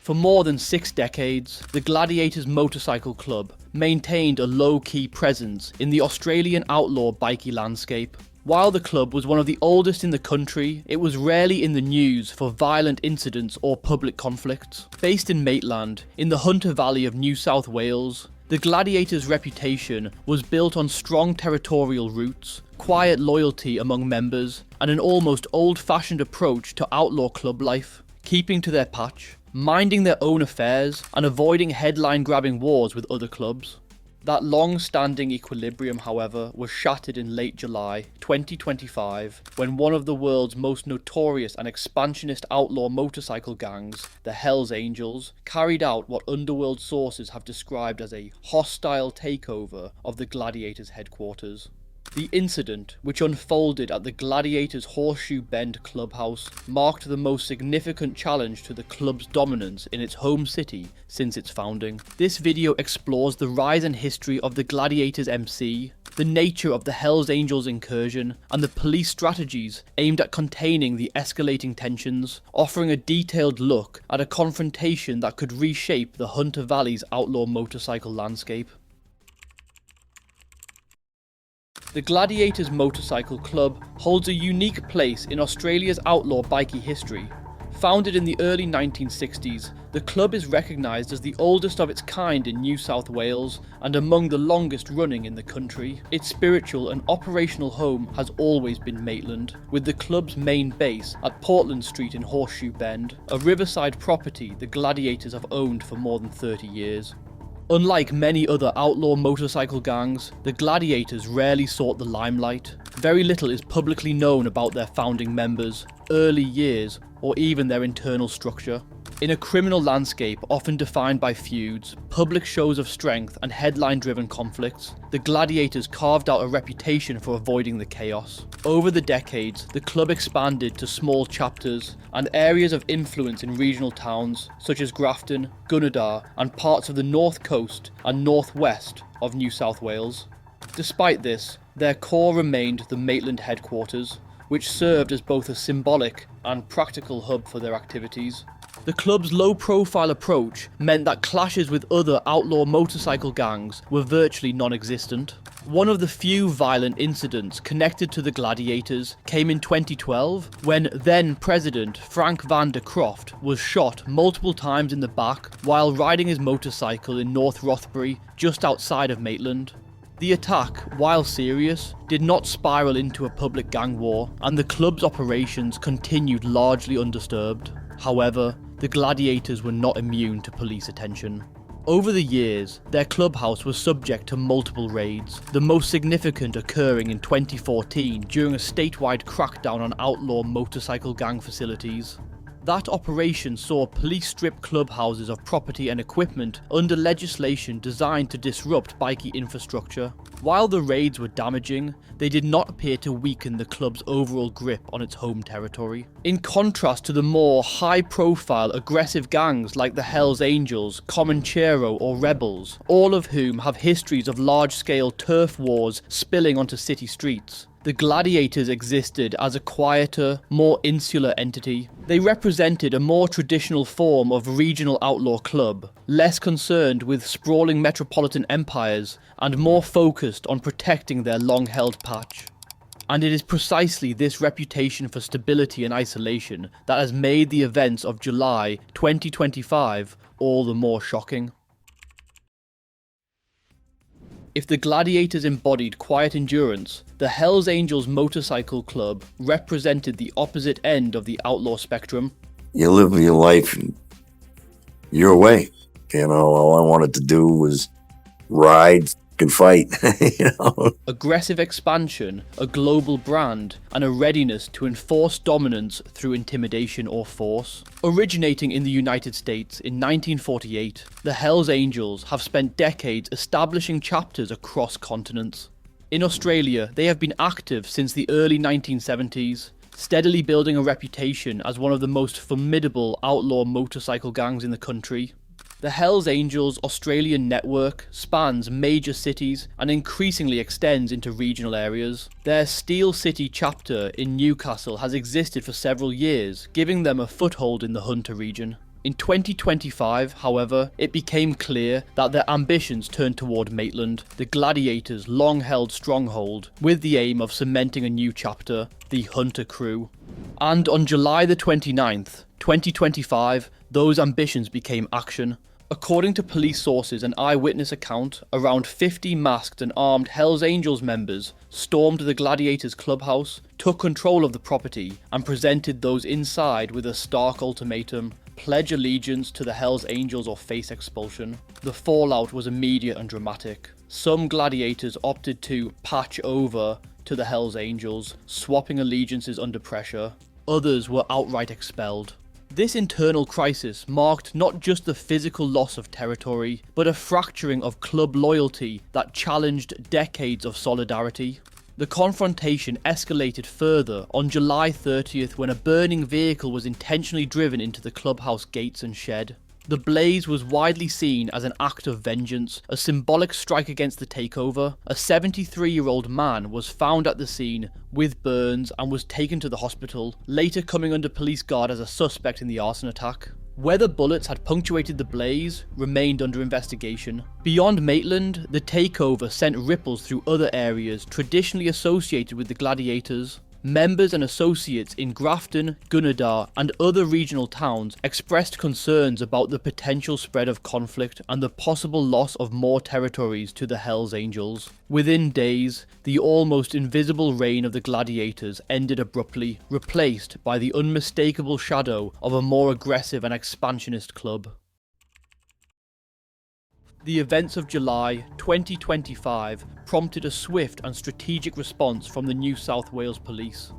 For more than 6 decades, the Gladiators Motorcycle Club maintained a low-key presence in the Australian outlaw bikie landscape. While the club was one of the oldest in the country, it was rarely in the news for violent incidents or public conflicts. Based in Maitland, in the Hunter Valley of New South Wales, the Gladiators' reputation was built on strong territorial roots, quiet loyalty among members, and an almost old-fashioned approach to outlaw club life, keeping to their patch, minding their own affairs, and avoiding headline-grabbing wars with other clubs. That long-standing equilibrium, however, was shattered in late July 2025 when one of the world's most notorious and expansionist outlaw motorcycle gangs, the Hells Angels, carried out what underworld sources have described as a hostile takeover of the Gladiators' headquarters. The incident, which unfolded at the Gladiators Horseshoe Bend clubhouse, marked the most significant challenge to the club's dominance in its home city since its founding. This video explores the rise and history of the Gladiators MC, the nature of the Hells Angels incursion, and the police strategies aimed at containing the escalating tensions, offering a detailed look at a confrontation that could reshape the Hunter Valley's outlaw motorcycle landscape. The Gladiators Motorcycle Club holds a unique place in Australia's outlaw bikie history. Founded in the early 1960s, the club is recognised as the oldest of its kind in New South Wales and among the longest running in the country. Its spiritual and operational home has always been Maitland, with the club's main base at Portland Street in Horseshoe Bend, a riverside property the Gladiators have owned for more than 30 years. Unlike many other outlaw motorcycle gangs, the Gladiators rarely sought the limelight. Very little is publicly known about their founding members, early years, or even their internal structure. In a criminal landscape often defined by feuds, public shows of strength, and headline-driven conflicts, the Gladiators carved out a reputation for avoiding the chaos. Over the decades, the club expanded to small chapters and areas of influence in regional towns such as Grafton, Gunnedah, and parts of the north coast and northwest of New South Wales. Despite this, their core remained the Maitland headquarters, which served as both a symbolic and practical hub for their activities. The club's low-profile approach meant that clashes with other outlaw motorcycle gangs were virtually non-existent. One of the few violent incidents connected to the Gladiators came in 2012 when then-President Frank Van der Croft was shot multiple times in the back while riding his motorcycle in North Rothbury, just outside of Maitland. The attack, while serious, did not spiral into a public gang war, and the club's operations continued largely undisturbed. However, the Gladiators were not immune to police attention. Over the years, their clubhouse was subject to multiple raids, the most significant occurring in 2014 during a statewide crackdown on outlaw motorcycle gang facilities. That operation saw police strip clubhouses of property and equipment under legislation designed to disrupt bikie infrastructure. While the raids were damaging, they did not appear to weaken the club's overall grip on its home territory. In contrast to the more high-profile aggressive gangs like the Hells Angels, Comanchero or Rebels, all of whom have histories of large-scale turf wars spilling onto city streets, the Gladiators existed as a quieter, more insular entity. They represented a more traditional form of regional outlaw club, less concerned with sprawling metropolitan empires and more focused on protecting their long-held patch. And it is precisely this reputation for stability and isolation that has made the events of July 2025 all the more shocking. If the Gladiators embodied quiet endurance, the Hells Angels Motorcycle Club represented the opposite end of the outlaw spectrum. You live your life your way. You know, all I wanted to do was ride and fight. You know? Aggressive expansion, a global brand, and a readiness to enforce dominance through intimidation or force. Originating in the United States in 1948, the Hells Angels have spent decades establishing chapters across continents. In Australia, they have been active since the early 1970s, steadily building a reputation as one of the most formidable outlaw motorcycle gangs in the country. The Hells Angels Australian network spans major cities and increasingly extends into regional areas. Their Steel City chapter in Newcastle has existed for several years, giving them a foothold in the Hunter region. In 2025, however, it became clear that their ambitions turned toward Maitland, the Gladiators' long-held stronghold, with the aim of cementing a new chapter, the Hunter Crew. And on July the 29th, 2025, those ambitions became action. According to police sources and eyewitness account, around 50 masked and armed Hells Angels members stormed the Gladiators clubhouse, took control of the property, and presented those inside with a stark ultimatum: pledge allegiance to the Hells Angels or face expulsion. The fallout was immediate and dramatic. Some gladiators opted to patch over to the Hells Angels, swapping allegiances under pressure. Others were outright expelled. This internal crisis marked not just the physical loss of territory, but a fracturing of club loyalty that challenged decades of solidarity. The confrontation escalated further on July 30th when a burning vehicle was intentionally driven into the clubhouse gates and shed. The blaze was widely seen as an act of vengeance, a symbolic strike against the takeover. A 73-year-old man was found at the scene with burns and was taken to the hospital, later coming under police guard as a suspect in the arson attack. Whether bullets had punctuated the blaze remained under investigation. Beyond Maitland, the takeover sent ripples through other areas traditionally associated with the Gladiators. Members and associates in Grafton, Gunnedah, and other regional towns expressed concerns about the potential spread of conflict and the possible loss of more territories to the Hells Angels. Within days, the almost invisible reign of the Gladiators ended abruptly, replaced by the unmistakable shadow of a more aggressive and expansionist club. The events of July 2025 prompted a swift and strategic response from the New South Wales Police.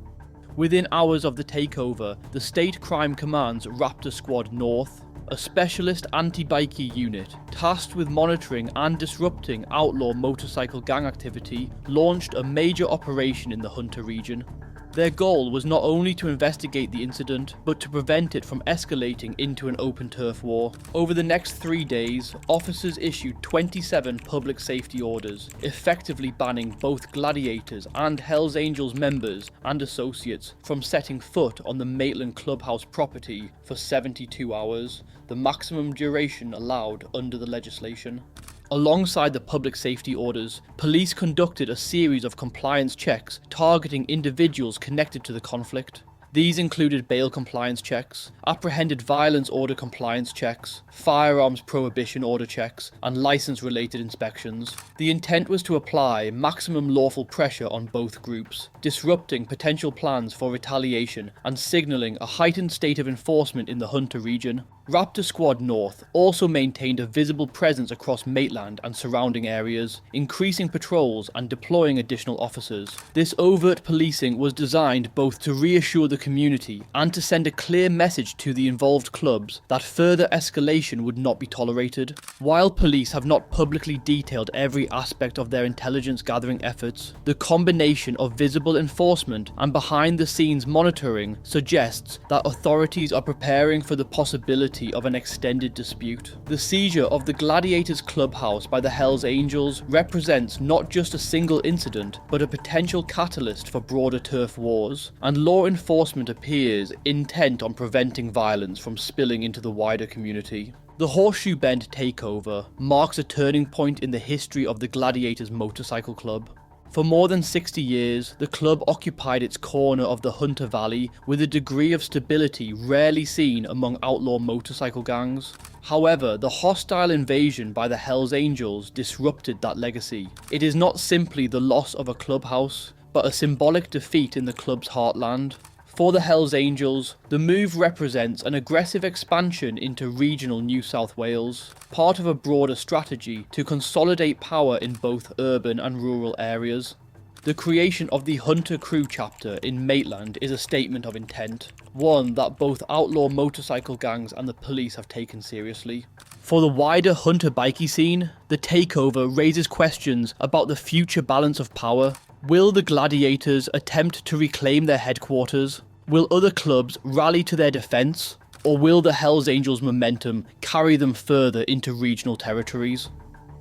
Within hours of the takeover, the State Crime Command's Raptor Squad North, a specialist anti-bikie unit tasked with monitoring and disrupting outlaw motorcycle gang activity, launched a major operation in the Hunter region. Their goal was not only to investigate the incident, but to prevent it from escalating into an open turf war. Over the next 3 days, officers issued 27 public safety orders, effectively banning both Gladiators and Hells Angels members and associates from setting foot on the Maitland clubhouse property for 72 hours, the maximum duration allowed under the legislation. Alongside the public safety orders, police conducted a series of compliance checks targeting individuals connected to the conflict. These included bail compliance checks, apprehended violence order compliance checks, firearms prohibition order checks, and license-related inspections. The intent was to apply maximum lawful pressure on both groups, disrupting potential plans for retaliation and signalling a heightened state of enforcement in the Hunter region. Raptor Squad North also maintained a visible presence across Maitland and surrounding areas, increasing patrols and deploying additional officers. This overt policing was designed both to reassure the community and to send a clear message to the involved clubs that further escalation would not be tolerated. While police have not publicly detailed every aspect of their intelligence gathering efforts, the combination of visible enforcement and behind-the-scenes monitoring suggests that authorities are preparing for the possibility of an extended dispute. The seizure of the Gladiators clubhouse by the Hells Angels represents not just a single incident, but a potential catalyst for broader turf wars, and law enforcement appears intent on preventing violence from spilling into the wider community. The Horseshoe Bend takeover marks a turning point in the history of the Gladiators Motorcycle Club. For more than 60 years, the club occupied its corner of the Hunter Valley with a degree of stability rarely seen among outlaw motorcycle gangs. However, the hostile invasion by the Hells Angels disrupted that legacy. It is not simply the loss of a clubhouse, but a symbolic defeat in the club's heartland. For the Hells Angels, the move represents an aggressive expansion into regional New South Wales, part of a broader strategy to consolidate power in both urban and rural areas. The creation of the Hunter Crew chapter in Maitland is a statement of intent, one that both outlaw motorcycle gangs and the police have taken seriously. For the wider Hunter bikie scene, the takeover raises questions about the future balance of power. Will the Gladiators attempt to reclaim their headquarters? Will other clubs rally to their defence? Or will the Hells Angels' momentum carry them further into regional territories?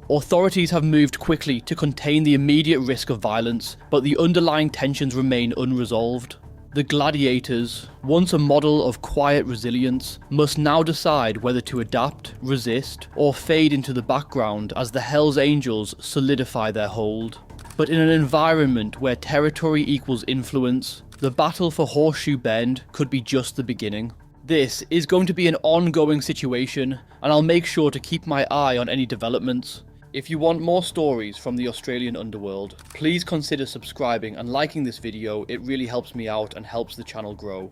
Authorities have moved quickly to contain the immediate risk of violence, but the underlying tensions remain unresolved. The Gladiators, once a model of quiet resilience, must now decide whether to adapt, resist, or fade into the background as the Hells Angels solidify their hold. But in an environment where territory equals influence, the battle for Horseshoe Bend could be just the beginning. This is going to be an ongoing situation, and I'll make sure to keep my eye on any developments. If you want more stories from the Australian underworld, please consider subscribing and liking this video. It really helps me out and helps the channel grow.